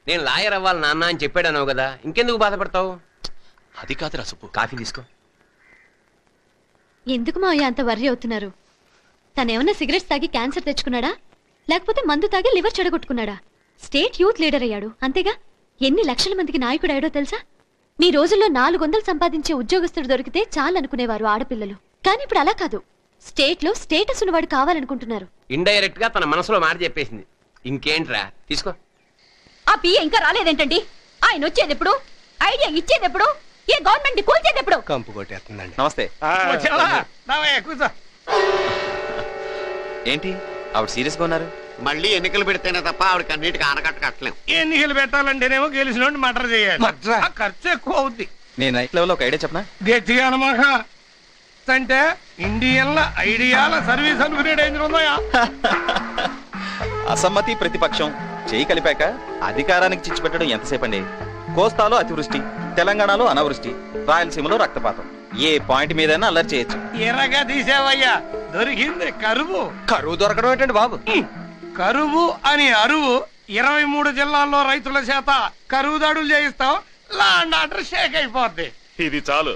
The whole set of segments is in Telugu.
నేను లాయర్ అవ్వాలి నాన్న అని చెప్పాడన్నావు కదా, ఇంకెందుకు బాధపడతావు? అది కాదురా సుబ్బు. కాఫీ తీసుకో. ఎందుకు మావయ్య అంత వర్రీ అవుతున్నారు? తనేమన్నా సిగరెట్స్ తాగి క్యాన్సర్ తెచ్చుకున్నాడా, లేకపోతే మందు తాగి లివర్ చెడగొట్టుకున్నాడా? స్టేట్ యూత్ లీడర్ అయ్యాడు అంతేగా. ఎన్ని లక్షల మందికి నాయకుడు అయ్యాడో తెలుసా? మీ రోజుల్లో 400 సంపాదించే ఉద్యోగస్తుడు దొరికితే చాలనుకునేవారు ఆడపిల్లలు. కానీ ఇప్పుడు అలా కాదు. స్టేట్ లో స్టేటస్ ఉన్నవాడు కావాలనుకుంటున్నారు. ఇండైరెక్ట్ గా తన మనసులో మాట చెప్పేసింది. ఇంకేంట్రా, తీసుకో. ఆ పిఏ ఇంకా రాలేదేంటండి? ఆయన వచ్చేది ఎప్పుడు? ఐడియా ఇచ్చేది ఎప్పుడు? ఏ గవర్నమెంట్ కూల్చేది ఎప్పుడు? కంపు కొట్టేస్తుందండి. నమస్తే. ఏంటి ఆవిడ సీరియస్ గా ఉన్నారు? మళ్ళీ ఎన్నికలు పెడితేనే తప్ప ఆవిడకి అన్నిటికీ ఆనకట్ట కట్టలేం. ఎన్నికలు పెట్టాలంటేనేమో గెలిచిన మటర్ చేయాలి, ఖర్చు ఎక్కువ అవుద్ది. నేను నైట్ లెవెల్ ఒక ఐడియా చెప్పనా? గట్టిగా అనమాట అంటే ఇండియన్ల ఐడియాల సర్వీస్ అనుకునేది ఏంది ఉందయా? అసమ్మతి ప్రతిపక్షం చేయి కలిపాక అధికారానికి చిచ్చు పెట్టడం ఎంతసేపు అండి? కోస్తాలో అతివృష్టి, తెలంగాణలో అనావృష్టి, రాయలసీమలో రక్తపాతం. ఏ పాయింట్ మీదైనా అల్లరి చేయొచ్చు. ఎర్రగా తీసేవయ్యా, దొరికింది కరువు. కరువు దొరకడం ఏంటండి బాబు? కరువు అని అరువు 23 జిల్లాల్లో రైతుల చేత కరువు దాడులు చేయిస్తాం, లాండ్ ఆర్డర్ షేక్ అయిపోద్ది. ఇది చాలు.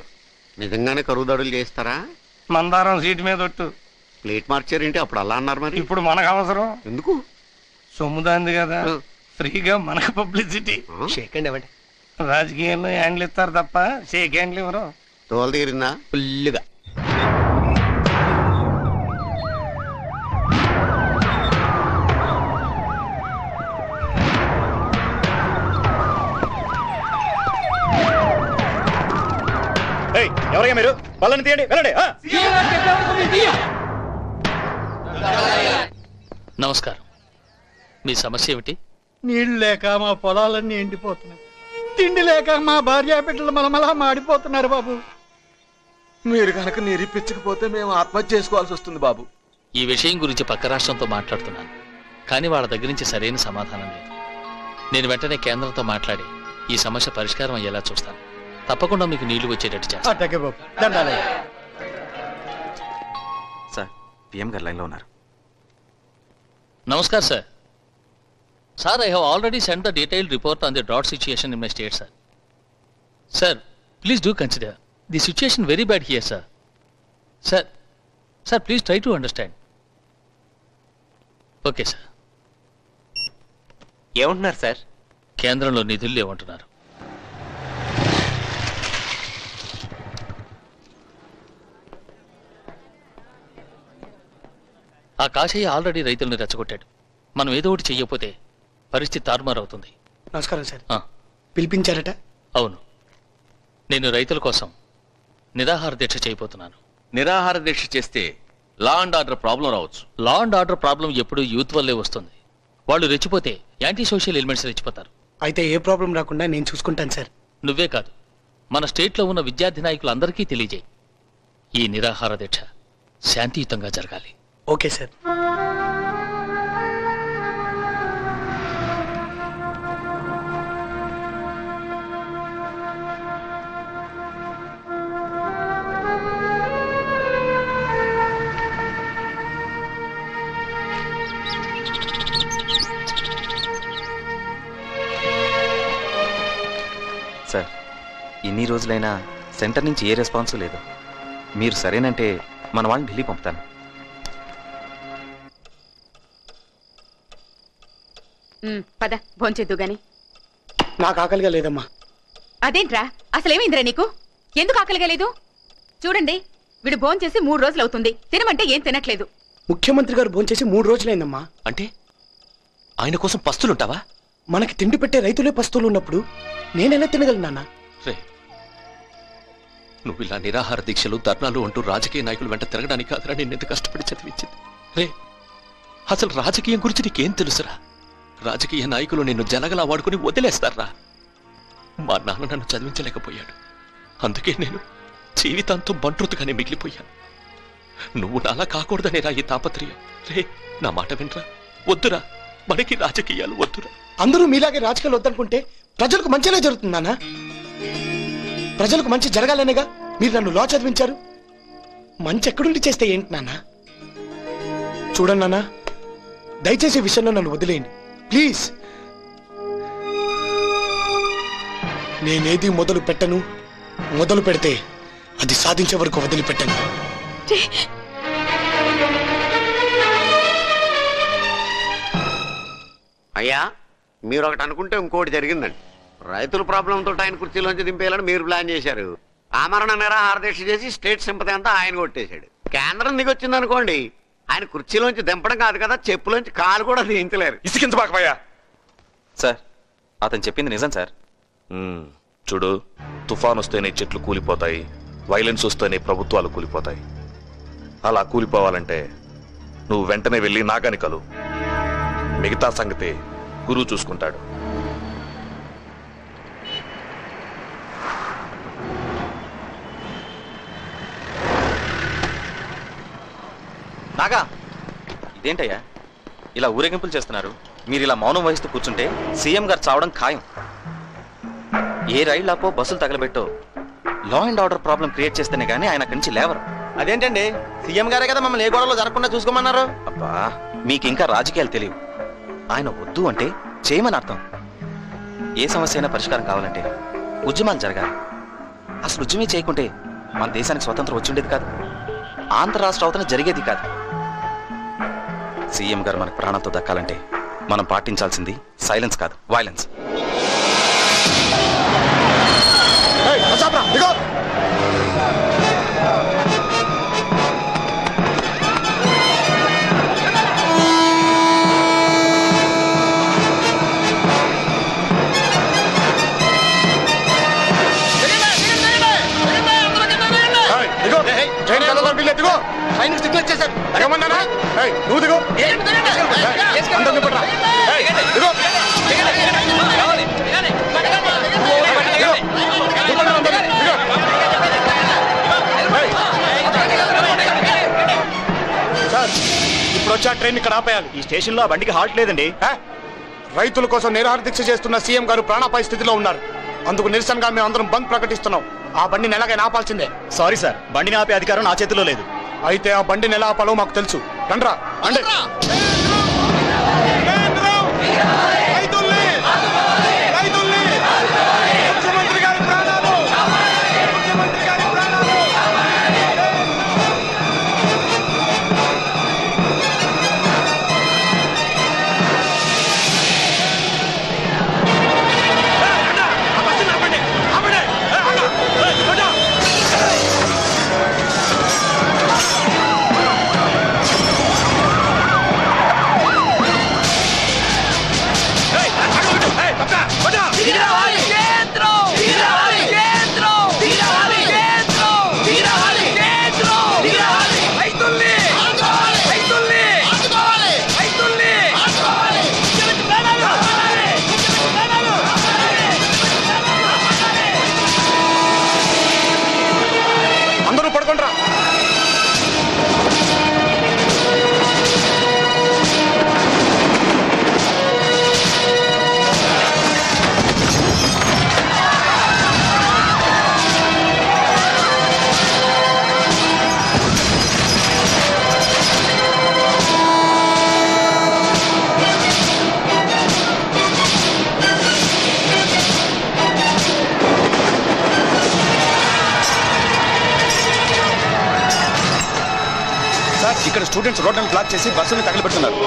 నిజంగానే కరువు దాడులు చేస్తారా? మందారం సీటు మీద ఒట్టు. ప్లేట్ మార్చారేంటి? అప్పుడు అలా అన్నారు మరి. ఇప్పుడు మనకు అవసరం ఎందుకు? సొమ్ముదాంది కదా, ఫ్రీగా మనకు పబ్లిసిటీ. షేక్ అండి ఇవ్వండి. రాజకీయాల్లో హ్యాండ్లు ఇస్తారు తప్ప షేక్ హ్యాండ్లు ఇవ్వరు. తోలు తీరిందా? ఫుల్లుగా. ఎవరైనా మీరు బల్లని తీయండి, వెళ్ళండి. నమస్కారం. మీ సమస్య ఏమిటి? నీళ్లు లేక మా పొలాలన్నీ ఎండిపోతున్నాయి, తిండి లేక మా భార్య బిడ్డలు మలమలా మాడిపోతున్నారు బాబు. మీరు కనుక నిరూపించకపోతే మేము ఆత్మహత్య చేసుకోవాల్సి వస్తుంది బాబు. ఈ విషయం గురించి పక్క రాష్ట్రంతో మాట్లాడుతున్నాను, కానీ వాళ్ళ దగ్గర నుంచి సరైన సమాధానం లేదు. నేను వెంటనే కేంద్రంతో మాట్లాడి ఈ సమస్య పరిష్కారం అయ్యేలా చూస్తాను. తప్పకుండా మీకు నీళ్లు వచ్చేటట్టు చేస్తాను. అట్టగే బాబు, దండాలయ్య. సార్, పిఎం గారు లైన్లో ఉన్నారు. Namaskar sir. Sir, I have already sent the detailed report on the drought situation in my state, sir. Sir, please do consider the situation very bad here, sir. Sir, please try to understand. Okay, sir. ఏమంటున్నారు సార్? కేంద్రంలో నిధులు లేవంటున్నారు. ఆ కాశయ్య ఆల్రెడీ రైతులను రెచ్చగొట్టాడు. మనం ఏదో ఒకటి చెయ్యకపోతే పరిస్థితి తారుమారవుతుంది. నమస్కారం సార్. పిలిపించారట? అవును, నేను రైతుల కోసం నిరాహార దీక్ష చేయబోతున్నాను. నిరాహార దీక్ష చేస్తే లా అండ్ ఆర్డర్ ప్రాబ్లం రావచ్చు. లా అండ్ ఆర్డర్ ప్రాబ్లం ఎప్పుడు యూత్ వల్లే వస్తుంది. వాళ్ళు రెచ్చిపోతే యాంటీ సోషల్ ఎలిమెంట్స్ రెచ్చిపోతారు. అయితే ఏ ప్రాబ్లం రాకుండా నేను చూసుకుంటాను సార్. నువ్వే కాదు, మన స్టేట్లో ఉన్న విద్యార్థి నాయకులందరికీ తెలియజేయి. ఈ నిరాహార దీక్ష శాంతియుతంగా జరగాలి. Okay sir. సార్, ఎన్ని రోజులైనా సెంటర్ నుంచి ఏ రెస్పాన్స్ లేదు. మీరు సరేనంటే మన వాళ్ళని ఢిల్లీ పంపుతాను. పద భోంచేద్దు గాని. నాకు ఆకలిగా లేదమ్మా. అదేంట్రా, అసలేమైందిరా నీకు? ఎందుకు ఆకలిగా లేదు? చూడండి, వీడు భోంచేసి 3 రోజులు అవుతుంది. తినమంటే ఏం తినట్లేదు. ముఖ్యమంత్రి గారు భోంచేసి 3 రోజులైందమ్మా. అంటే ఆయన కోసం పస్తులుంటావా? మనకి తిండి పెట్టే రైతులే పస్తులు ఉన్నప్పుడు నేనెలా తినగలను నాన్న? రే, నువ్వు ఇలా నిరాహార దీక్షలు ధర్నాలు అంటూ రాజకీయ నాయకులు వెంట తిరగడానికి కాదురా నిన్నెంత కష్టపడి చదివించింది. రే, అసలు రాజకీయం గురించి నీకేం తెలుసురా? రాజకీయ నాయకులు నిన్ను జలగలా వాడుకుని వదిలేస్తారా? మా నాన్న నన్ను చదివించలేకపోయాడు, అందుకే నేను జీవితాంతం బంట్రుతుగానే మిగిలిపోయాను. నువ్వు నాలా కాకూడదనేరా ఈ తాపత్రయం. రే, నా మాట వినరా, వద్దురా, మనకి రాజకీయాలు వద్దురా. అందరూ మీలాగే రాజకీయాలు వద్దనుకుంటే ప్రజలకు మంచిగా జరుగుతుంది నాన్న. ప్రజలకు మంచి జరగాలనేగా మీరు నన్ను లా చదివించారు. మంచి ఎక్కడుండి చేస్తే ఏంటి నాన్న? చూడండి నాన్న, దయచేసి విషయంలో నన్ను వదిలేయండి ప్లీజ్. నేనేది మొదలు పెట్టను, మొదలు పెడితే అది సాధించే వరకు వదిలిపెట్టను. అయ్యా మీరు ఒకటి అనుకుంటే ఇంకోటి జరిగిందండి. రైతుల ప్రాబ్లంతో ఆయన కుర్చీలోంచి దింపేయాలని మీరు ప్లాన్ చేశారు. ఆమరణ నిరాహార దీక్ష చేసి స్టేట్ సింపతి అంతా ఆయన కొట్టేశాడు. కేంద్రం దిగొచ్చింది అనుకోండి, ఆయన కుర్చీలోంచి దింపడం కాదు కదా, చెప్పులోంచి కాలు కూడా దించలేరు. ఇసికించబాకపోయా సార్, అతను చెప్పింది నిజం సార్. చూడు, తుఫాన్ వస్తేనే చెట్లు కూలిపోతాయి, వైలెన్స్ వస్తేనే ప్రభుత్వాలు కూలిపోతాయి. అలా కూలిపోవాలంటే నువ్వు వెంటనే వెళ్ళి నాగాని కలు. మిగతా సంగతి గురువు చూసుకుంటాడు. నాగా, ఇదేంటయ్యా ఇలా ఊరేగింపులు చేస్తున్నారు? మీరు ఇలా మౌనం వహిస్తూ కూర్చుంటే సీఎం గారు చావడం ఖాయం. ఏ రైళ్లాపో బస్సులు తగలబెట్టో law and order problem create చేస్తేనే గానీ ఆయన అక్కడి నుంచి లేవరు. అదేంటండి, సీఎం గారే కదా మమ్మల్ని ఏ గొడవలో జరగకుండా చూసుకోమన్నారు. అబ్బా, మీకు ఇంకా రాజకీయాలు తెలియవు. ఆయన వద్దు అంటే చేయమని అర్థం. ఏ సమస్య అయినా పరిష్కారం కావాలంటే ఉద్యమాలు జరగాలి. అసలు ఉద్యమే చేయకుంటే మన దేశానికి స్వతంత్రం వచ్చి ఉండేది కాదు, ఆంధ్ర రాష్ట్ర అవతరణ జరిగేది కాదు. సీఎం గారు మనకు ప్రాణంతో దక్కాలంటే మనం పాటించాల్సింది సైలెన్స్ కాదు, వైలెన్స్. ఇప్పుడు వచ్చా ట్రైన్ ఇక్కడ ఆపేయాలి. ఈ స్టేషన్ లో బండికి హాల్ట్ లేదండి. రైతుల కోసం నిరాహార దీక్ష చేస్తున్న సీఎం గారు ప్రాణాపాయ స్థితిలో ఉన్నారు. అందుకు నిరసనగా మేము అందరం బంద్ ప్రకటిస్తున్నాం. ఆ బండిని ఎలాగైనా ఆపాల్సిందే. సారీ సార్, బండిని ఆపే అధికారం నా చేతిలో లేదు. అయితే ఆ బండిని ఎలా ఆపాలో మాకు తెలుసు. రండ్రా అండి. ఇక్కడ స్టూడెంట్స్ రోడ్లను బ్లాక్ చేసి బస్సుని తగలబెడుతున్నారు.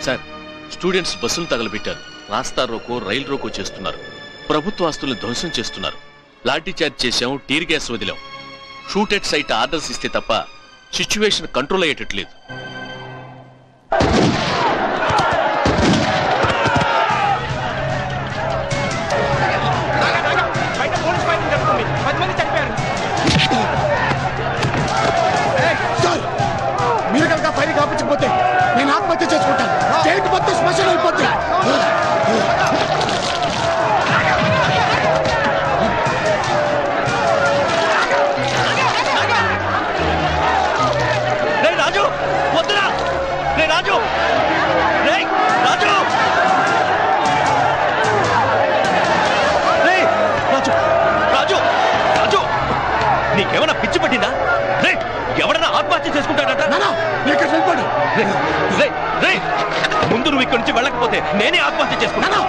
సార్, స్టూడెంట్స్ బస్సులు తగలబెట్టారు, రాస్తా రోకో రైలు రోకో చేస్తున్నారు, ప్రభుత్వ ఆస్తులను ధ్వంసం చేస్తున్నారు, లాఠీ చార్జ్ చేశాం, టీర్ గ్యాస్ వదిలాం, షూట్ ఎట్ సైట్ ఆర్డర్స్ ఇస్తే తప్ప సిచ్యువేషన్ కంట్రోల్ అయ్యేటట్లేదు. మీరు కనుక ఫైల్ కాపించకపోతే నేను ఆత్మహత్య చేసుకుంటాను. జైలుకి మొత్తం శ్మశానం అయిపోతుంది. రాజు వద్దురా, రాజు రాజు రాజు రాజు రాజు నీకేమైనా పిచ్చి పట్టిందా? ఎవడన్నా ఆత్మహత్య చేసుకుంటాడట. ముందు నువ్వు ఇక్కడి నుంచి వెళ్ళకపోతే నేనే ఆత్మహత్య చేసుకుంటాను.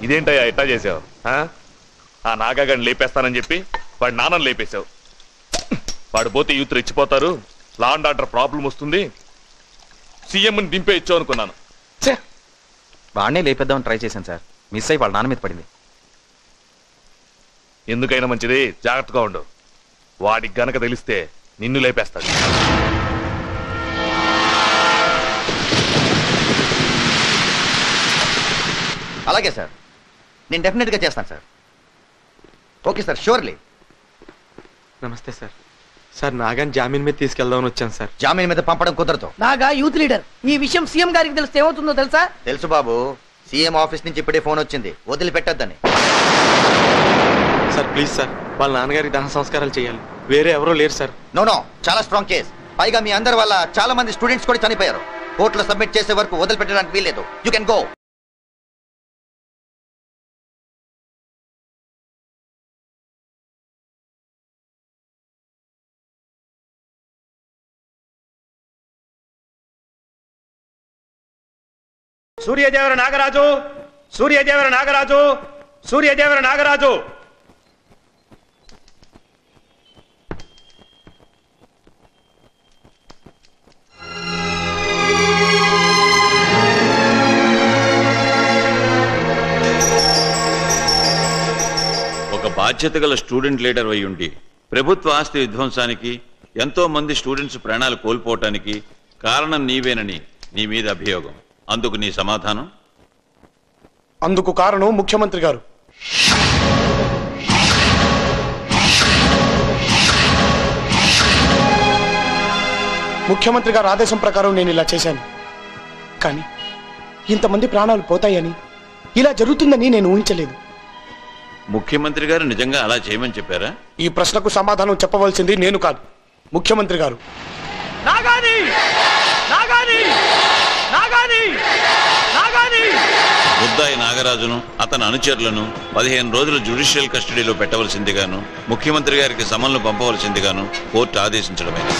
ఇదేంటయ్యా ఎట్టా చేసావు? ఆ నాగాగాడిని లేపేస్తానని చెప్పి వాడి నాన్నని లేపేశావు. వాడు పోతే యూత్ రెచ్చిపోతారు, లా అండ్ ఆర్డర్ ప్రాబ్లం వస్తుంది, సీఎంని దింపే ఇచ్చావు అనుకున్నాను. వాడినే లేపేద్దామని ట్రై చేశాను సార్, మిస్ అయ్యి వాళ్ళ నాన్న మీద పడింది. ఎందుకైనా మంచిది జాగ్రత్తగా ఉండు. వాడికి గనక తెలిస్తే నిన్ను లేపేస్తాడు. అలాగే సార్, నేను డెఫినెట్గా చేస్తాను సార్. Okay sir, surely. నమస్తే సార్. సార్ నాగాని జామీన్ మీద తీసుకెళ్దామని వచ్చాను సార్. జామీన్ మీద పంపడం కుదరదు. Naga youth leader. ఈ విషయం సీఎం గారికి తెలిస్తే ఏమవుతుందో తెలుసా? తెలుసు బాబు, సీఎం ఆఫీస్ నుంచి ఇప్పుడే ఫోన్ వచ్చింది, వదిలిపెట్టద్దని. సార్ ప్లీజ్ సార్, వాళ్ళ నాన్నగారికి దహన సంస్కారాలు చేయాలి, వేరే ఎవరో లేరు సార్. నో, చాలా స్ట్రాంగ్ కేస్. పైగా మీ అందరి వల్ల చాలా మంది స్టూడెంట్స్ కూడా చనిపోయారు. కోర్టులో సబ్మిట్ చేసే వరకు వదిలిపెట్టడానికి వీల్లేదు. You can go. Suryadevara Nagaraju, Suryadevara Nagaraju, Suryadevara Nagaraju. ఒక బాధ్యత గల స్టూడెంట్ లీడర్ అయి ఉండి ప్రభుత్వ ఆస్తి విధ్వంసానికి, ఎంతో మంది స్టూడెంట్స్ ప్రాణాలు కోల్పోవటానికి కారణం నీవేనని నీ మీద అభియోగం. అందుకు నీ సమాధానం? అందుకు కారణం ముఖ్యమంత్రి గారు. ముఖ్యమంత్రి గారు ఆదేశం ప్రకారం నేను ఇలా చేశాను. కానీ ఇంతమంది ప్రాణాలు పోతాయని, ఇలా జరుగుతుందని నేను ఊహించలేదు. ముఖ్యమంత్రి గారు నిజంగా అలా చేయమని చెప్పారా? ఈ ప్రశ్నకు సమాధానం చెప్పవలసింది నేను కాదు, ముఖ్యమంత్రి గారు. నాగాని నాగాని నాగాని నాగాని ముద్దాయి నాగరాజును అతని అనుచరులను 15 రోజులు జ్యుడిషియల్ కస్టడీలో పెట్టవలసిందిగాను ముఖ్యమంత్రి గారికి సమన్లు పంపవలసిందిగాను కోర్టు ఆదేశించడమైనది.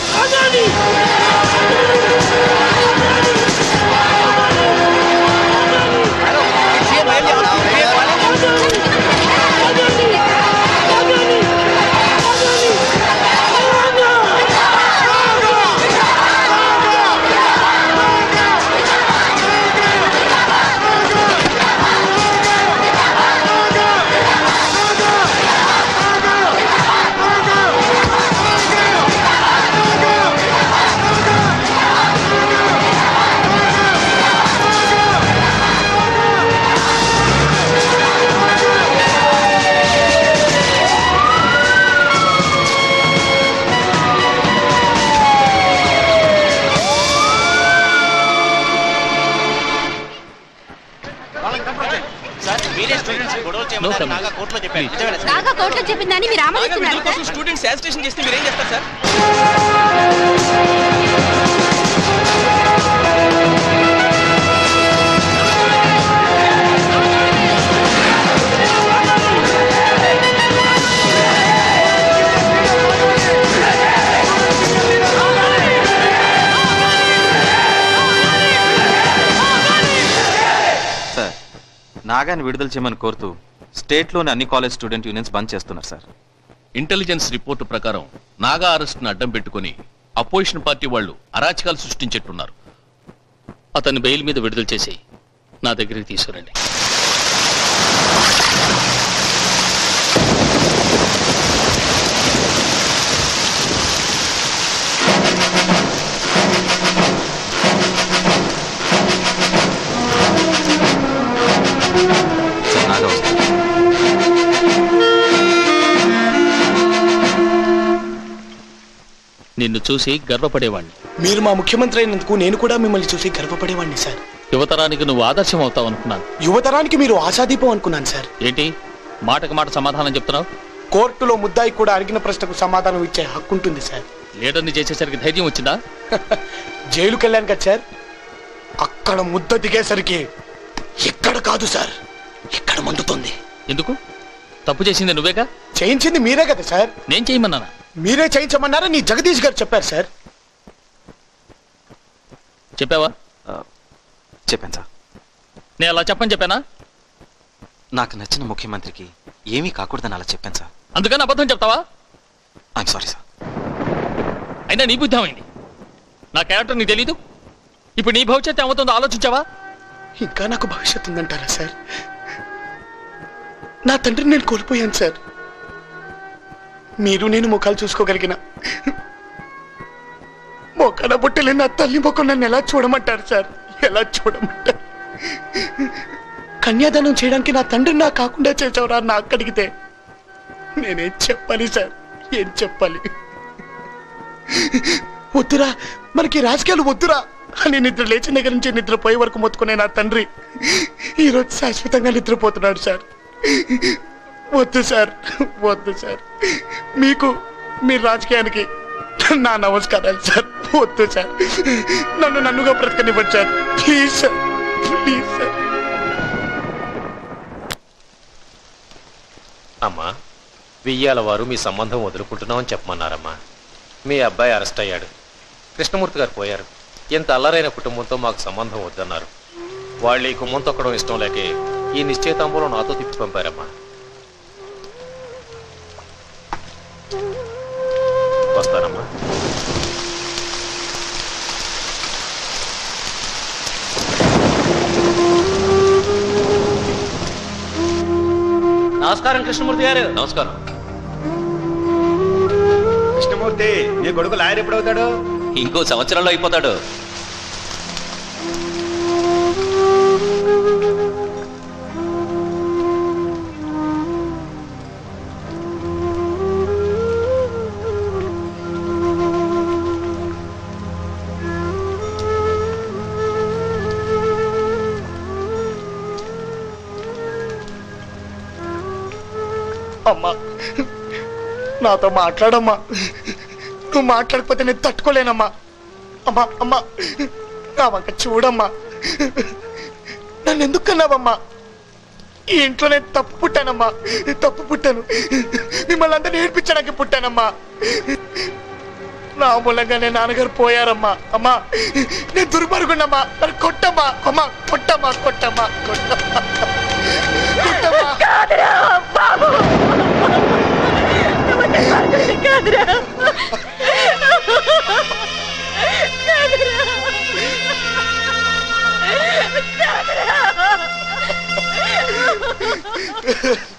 నాగా కోర్టులో చెప్పిందని మీరు ఆమోదిస్తున్నారు. స్టూడెంట్స్ యాజిటేషన్ చేస్తే మీరేం చేస్తారు సార్? నాగాని విడుదల చేయమని కోరుతూ స్టేట్లోని అన్ని కాలేజ్ స్టూడెంట్ యూనియన్స్ బంద్ చేస్తున్నారు సార్. ఇంటెలిజెన్స్ రిపోర్టు ప్రకారం నాగా అరెస్ట్ను అడ్డం పెట్టుకుని అపోజిషన్ పార్టీ వాళ్ళు అరాచకాలు సృష్టించేట్టున్నారు. అతన్ని బెయిల్ మీద విడుదల చేసి నా దగ్గరికి తీసుకురండి. నిన్ను చూసి గర్వపడేవాణ్ణి. మీరు మా ముఖ్యమంత్రి అయినందుకు నేను కూడా మిమ్మల్ని చూసి గర్వపడేవాడిని సార్. యువతరానికి నువ్వు ఆదర్శం అవుతావు అనుకున్నాను. యువతరానికి మీరు ఆశాదీపం అనుకున్నాను సార్. ఏంటి మాటకు మాట సమాధానం చెప్తున్నావు? కోర్టులో ముద్దాయి కూడా అడిగిన ప్రశ్నకు సమాధానం ఇచ్చే హక్కు ఉంటుంది సార్. లీడర్ని చేసేసరికి ధైర్యం వచ్చిందా? జైలుకి వెళ్ళాను కదా సార్, అక్కడ ముద్ద దిగేసరికి ఎక్కడ కాదు సార్, ఇక్కడ మండుతుంది. ఎందుకు? తప్పు చేసింది నువ్వేగా? చేయించింది మీరే కదా సార్. నేను చేయమన్నానా? మీరే చేయించమన్నారా? నీ జగదీష్ గారు చెప్పారు సార్. చెప్పావా? చెప్పాను సార్. నేను అలా చెప్పానా? నాకు నచ్చిన ముఖ్యమంత్రికి ఏమీ కాకూడదని అలా చెప్పాను సార్. అందుకని అబద్ధం చెప్తావా? I'm sorry sir. అయినా నీ బుద్ధి ఏమైంది? నా క్యారెక్టర్ నీకు తెలీదు? ఇప్పుడు నీ భవిష్యత్తు ఏమవుతుందో ఆలోచించావా? ఇంకా నాకు భవిష్యత్తు ఉందంటారా సార్? నా తండ్రిని నేను కోల్పోయాను సార్. మీరు నేను ముఖాలు చూసుకోగలిగిన మొక్కన బుట్టలే నా తల్లి ముఖం నన్ను ఎలా చూడమంటారు సార్? ఎలా చూడమంటారు? కన్యాదానం చేయడానికి నా తండ్రిని నా కాకుండా చేసావురా నాకు అడిగితే నేనేం చెప్పాలి సార్? ఏం చెప్పాలి? వద్దురా, మనకి రాజకీయాలు వద్దురా అని నిద్ర లేచిన దగ్గర నుంచి నిద్రపోయే వరకు మొత్తుకునే నా తండ్రి ఈరోజు శాశ్వతంగా నిద్రపోతున్నాడు సార్. వద్దు సార్, వద్దు సార్. మీకు మీ రాజకీయానికి నా నమస్కారాలు సార్. వద్దు సార్, నన్నుగా బ్రతకనివ్వండి sir. Please sir, please sir. అమ్మా, వెయ్యాల వారు మీ సంబంధం వదులుకుంటున్నామని చెప్పమన్నారమ్మా. మీ అబ్బాయి అరెస్ట్ అయ్యాడు, కృష్ణమూర్తి గారు పోయారు. ఎంత అల్లరైన కుటుంబంతో మాకు సంబంధం వద్దన్నారు. వాళ్ళు ఈ కుమ్మం తొక్కడం ఇష్టం లేకే ఈ నిశ్చయితాంబూలం నాతో తిప్పి పంపారమ్మా. వస్తానమ్మా. నమస్కారం కృష్ణమూర్తి గారు. నమస్కారం. కృష్ణమూర్తి, నీ కొడుకు లాయర్ ఎప్పుడవుతాడు? ఇంకో సంవత్సరంలో అయిపోతాడు. అమ్మా, నాతో మాట్లాడమ్మా. నువ్వు మాట్లాడకపోతే నేను తట్టుకోలేనమ్మా. అమ్మా, అమ్మా, నా వంక చూడమ్మా. నన్ను ఎందుకు కన్నావమ్మా? ఈ ఇంట్లో నేను తప్పు పుట్టానమ్మా, తప్పు పుట్టాను. మిమ్మల్ని అందరినీ ఏడ్పించడానికి పుట్టానమ్మా. నా మూలంగా నేను నాన్నగారు పోయారమ్మా. అమ్మా నేను దుర్మార్గుండమ్మా, మరి కొట్టమ్మా. అమ్మా కొట్టమ్మా, కొట్టమ్మా, కొట్టమ్మా, కొట్టమ్మా. కాదురా